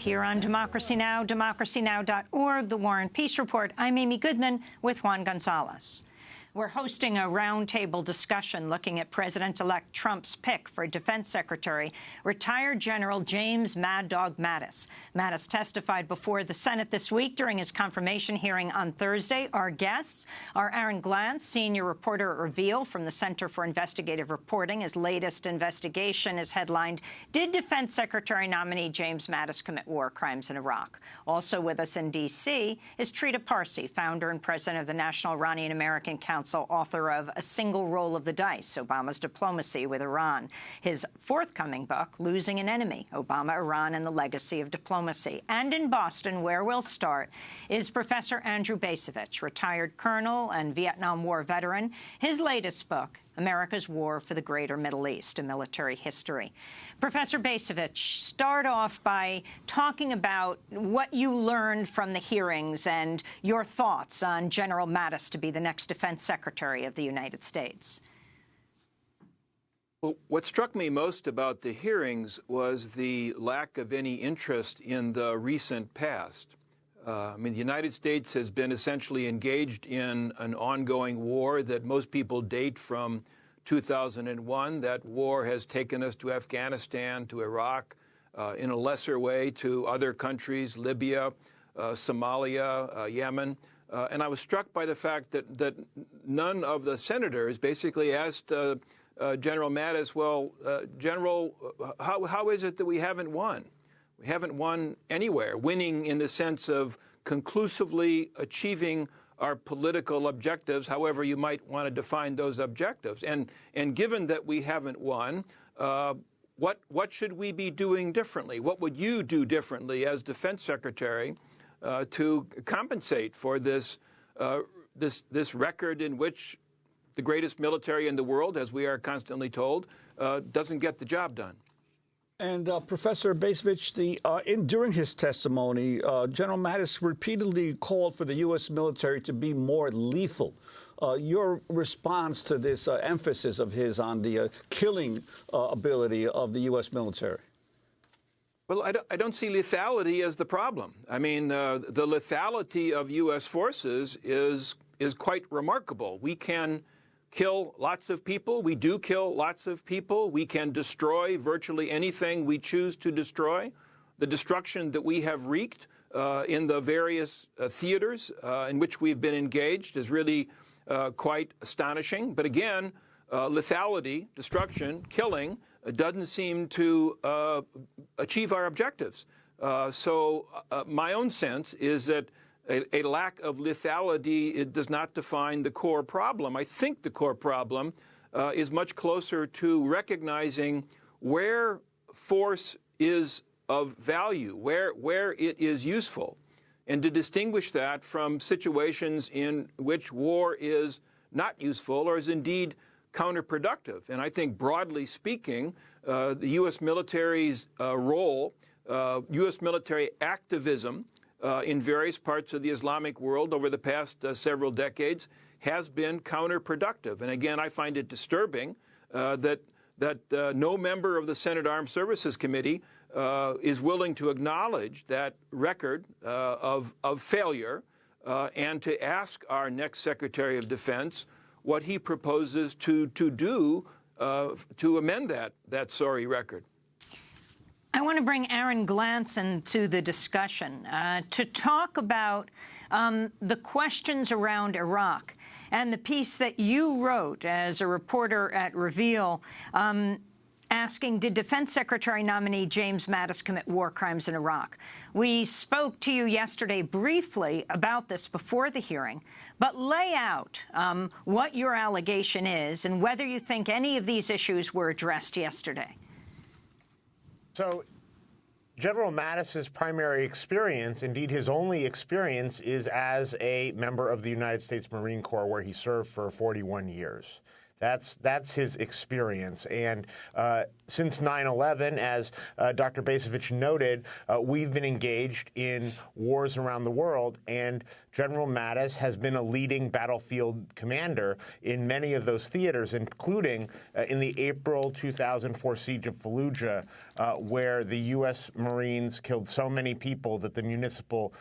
here on Democracy Now!, democracynow.org, The War and Peace Report. I'm Amy Goodman with Juan Gonzalez. We're hosting a roundtable discussion looking at President-elect Trump's pick for Defense Secretary, retired General James Mad Dog Mattis. Mattis testified before the Senate this week during his confirmation hearing on Thursday. Our guests are Aaron Glantz, senior reporter at Reveal from the Center for Investigative Reporting. His latest investigation is headlined, "Did Defense Secretary nominee James Mattis commit war crimes in Iraq?" Also with us in D.C. is Trita Parsi, founder and president of the National Iranian-American Council, author of A Single Roll of the Dice, Obama's Diplomacy with Iran. His forthcoming book, Losing an Enemy, Obama, Iran, and the Legacy of Diplomacy. And in Boston, where we'll start, is Professor Andrew Bacevich, retired colonel and Vietnam War veteran. His latest book, America's War for the Greater Middle East, A Military History. Professor Bacevich, start off by talking about what you learned from the hearings and your thoughts on General Mattis to be the next Defense Secretary of the United States. Well, what struck me most about the hearings was the lack of any interest in the recent past. I mean, the United States has been essentially engaged in an ongoing war that most people date from 2001. That war has taken us to Afghanistan, to Iraq, in a lesser way to other countries, Libya, Somalia, Yemen. And I was struck by the fact that none of the senators basically asked General Mattis, well, General, how is it that we haven't won? We haven't won anywhere, winning in the sense of conclusively achieving our political objectives, however you might want to define those objectives. And given that we haven't won, what should we be doing differently? What would you do differently as Defense Secretary to compensate for this record in which the greatest military in the world, as we are constantly told, doesn't get the job done? And Professor Bacevich, during his testimony, General Mattis repeatedly called for the U.S. military to be more lethal. Your response to this emphasis of his on the killing ability of the U.S. military? Well, I don't see lethality as the problem. I mean, the lethality of U.S. forces is quite remarkable. We can kill lots of people. We do kill lots of people. We can destroy virtually anything we choose to destroy. The destruction that we have wreaked in the various theaters in which we've been engaged is really quite astonishing. But again, lethality, destruction, killing doesn't seem to achieve our objectives. So my own sense is that a lack of lethality, it does not define the core problem. I think the core problem is much closer to recognizing where force is of value, where it is useful, and to distinguish that from situations in which war is not useful or is indeed counterproductive. And I think, broadly speaking, the U.S. military's role, U.S. military activism, in various parts of the Islamic world over the past several decades has been counterproductive. And again, I find it disturbing that no member of the Senate Armed Services Committee is willing to acknowledge that record of failure and to ask our next Secretary of Defense what he proposes to do to amend that sorry record. I want to bring Aaron Glantz into the discussion to talk about the questions around Iraq and the piece that you wrote as a reporter at Reveal asking, did Defense Secretary nominee James Mattis commit war crimes in Iraq? We spoke to you yesterday briefly about this before the hearing, but lay out what your allegation is and whether you think any of these issues were addressed yesterday. So General Mattis's primary experience, indeed his only experience, is as a member of the United States Marine Corps, where he served for 41 years. That's his experience. And since 9/11, as Dr. Bacevich noted, we've been engaged in wars around the world, and General Mattis has been a leading battlefield commander in many of those theaters, including in the April 2004 siege of Fallujah, where the U.S. Marines killed so many people that the municipal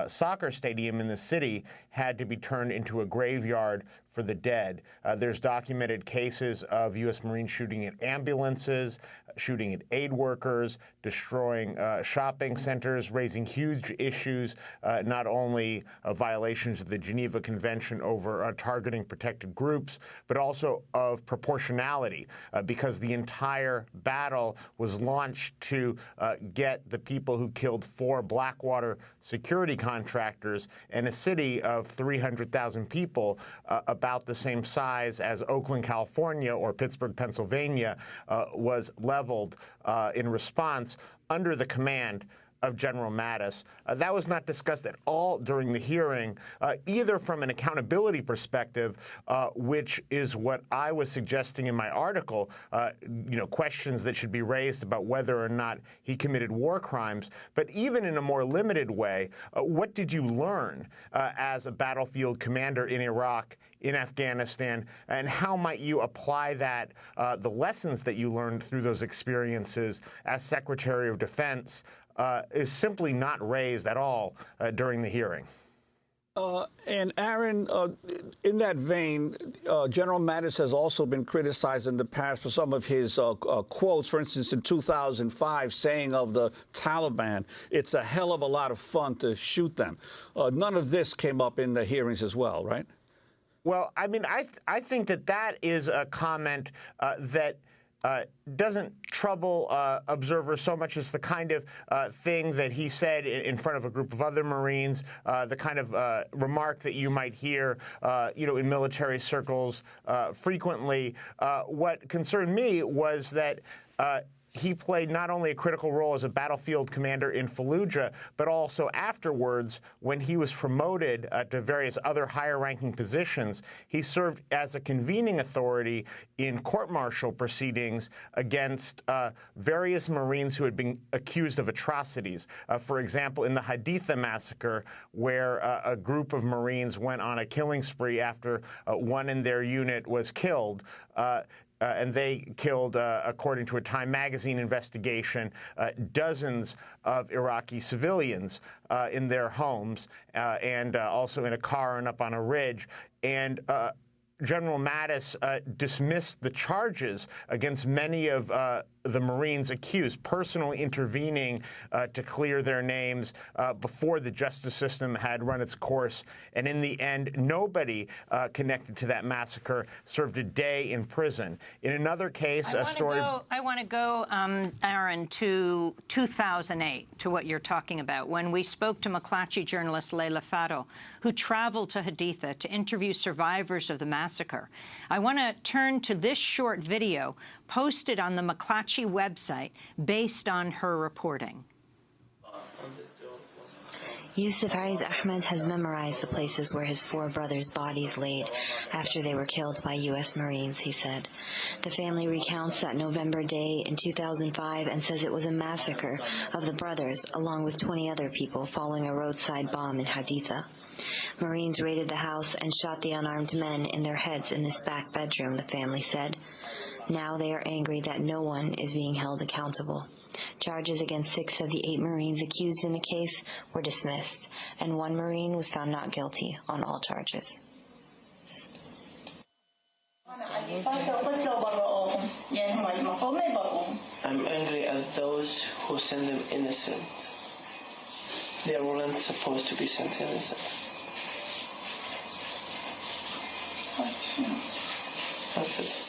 soccer stadium in the city had to be turned into a graveyard for the dead. There's documented cases of U.S. Marines shooting at ambulances, shooting at aid workers, destroying shopping centers, raising huge issues, not only of violations of the Geneva Convention over targeting protected groups, but also of proportionality, because the entire battle was launched to get the people who killed 4 Blackwater security contractors in a city of 300,000 people, about the same size as Oakland, California, or Pittsburgh, Pennsylvania, was leveled in response under the command of General Mattis. That was not discussed at all during the hearing, either from an accountability perspective, which is what I was suggesting in my article, questions that should be raised about whether or not he committed war crimes, but even in a more limited way, what did you learn as a battlefield commander in Iraq, in Afghanistan, and how might you apply that, the lessons that you learned through those experiences as Secretary of Defense, is simply not raised at all during the hearing. And Aaron, in that vein, General Mattis has also been criticized in the past for some of his quotes. For instance, in 2005, saying of the Taliban, "It's a hell of a lot of fun to shoot them." None of this came up in the hearings as well, right? Well, I mean, I think that is a comment that doesn't trouble observers so much as the kind of thing that he said in front of a group of other Marines, the kind of remark that you might hear, in military circles frequently. What concerned me was that he played not only a critical role as a battlefield commander in Fallujah, but also afterwards, when he was promoted to various other higher-ranking positions, he served as a convening authority in court-martial proceedings against various Marines who had been accused of atrocities. For example, in the Haditha massacre, where a group of Marines went on a killing spree after one in their unit was killed, and they killed, according to a Time magazine investigation, dozens of Iraqi civilians in their homes and also in a car and up on a ridge. And General Mattis dismissed the charges against many of the Marines accused, personally intervening to clear their names before the justice system had run its course. And in the end, nobody connected to that massacre served a day in prison. In another case, I want to go, Aaron, to 2008, to what you're talking about, when we spoke to McClatchy journalist Leila Fadel, who traveled to Haditha to interview survivors of the massacre. I want to turn to this short video posted on the McClatchy website based on her reporting. Yusuf Aiz Ahmed has memorized the places where his 4 brothers' bodies laid after they were killed by U.S. Marines, he said. The family recounts that November day in 2005 and says it was a massacre of the brothers, along with 20 other people, following a roadside bomb in Haditha. Marines raided the house and shot the unarmed men in their heads in this back bedroom, the family said. Now they are angry that no one is being held accountable. Charges against 6 of the 8 Marines accused in the case were dismissed, and 1 Marine was found not guilty on all charges. I'm angry at those who send them innocent. They weren't supposed to be sent innocent. That's it.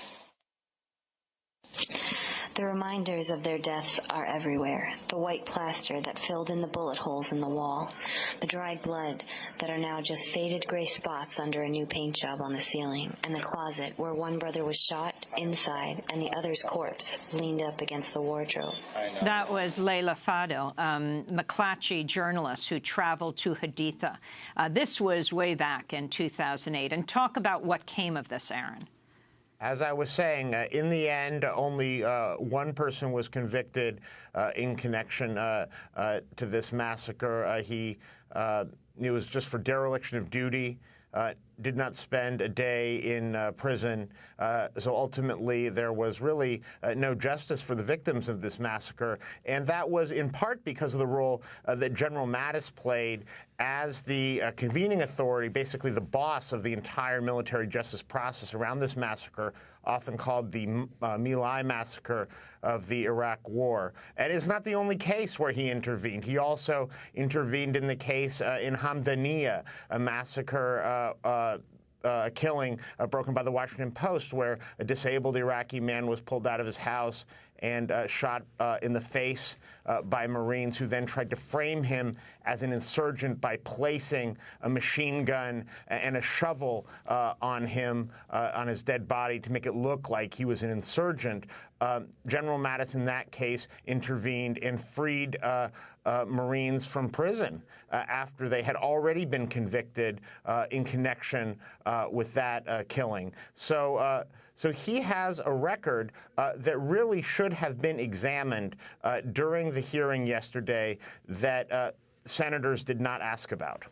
The reminders of their deaths are everywhere. The white plaster that filled in the bullet holes in the wall, the dried blood that are now just faded gray spots under a new paint job on the ceiling, and the closet where one brother was shot inside and the other's corpse leaned up against the wardrobe. That was Leila Fadel, McClatchy journalist who traveled to Haditha. This was way back in 2008. And talk about what came of this, Aaron. As I was saying, in the end, only one person was convicted in connection to this massacre. It was just for dereliction of duty. Did not spend a day in prison. So ultimately, there was really no justice for the victims of this massacre. And that was in part because of the role that General Mattis played as the convening authority, basically the boss of the entire military justice process around this massacre, often called the My Lai massacre of the Iraq War. And it's not the only case where he intervened. He also intervened in the case in Hamdaniya, a massacre killing broken by the Washington Post, where a disabled Iraqi man was pulled out of his house and shot in the face by Marines, who then tried to frame him as an insurgent by placing a machine gun and a shovel on him, on his dead body, to make it look like he was an insurgent. General Mattis, in that case, intervened and freed Marines from prison after they had already been convicted in connection with that killing. So he has a record that really should have been examined during the hearing yesterday that senators did not ask about.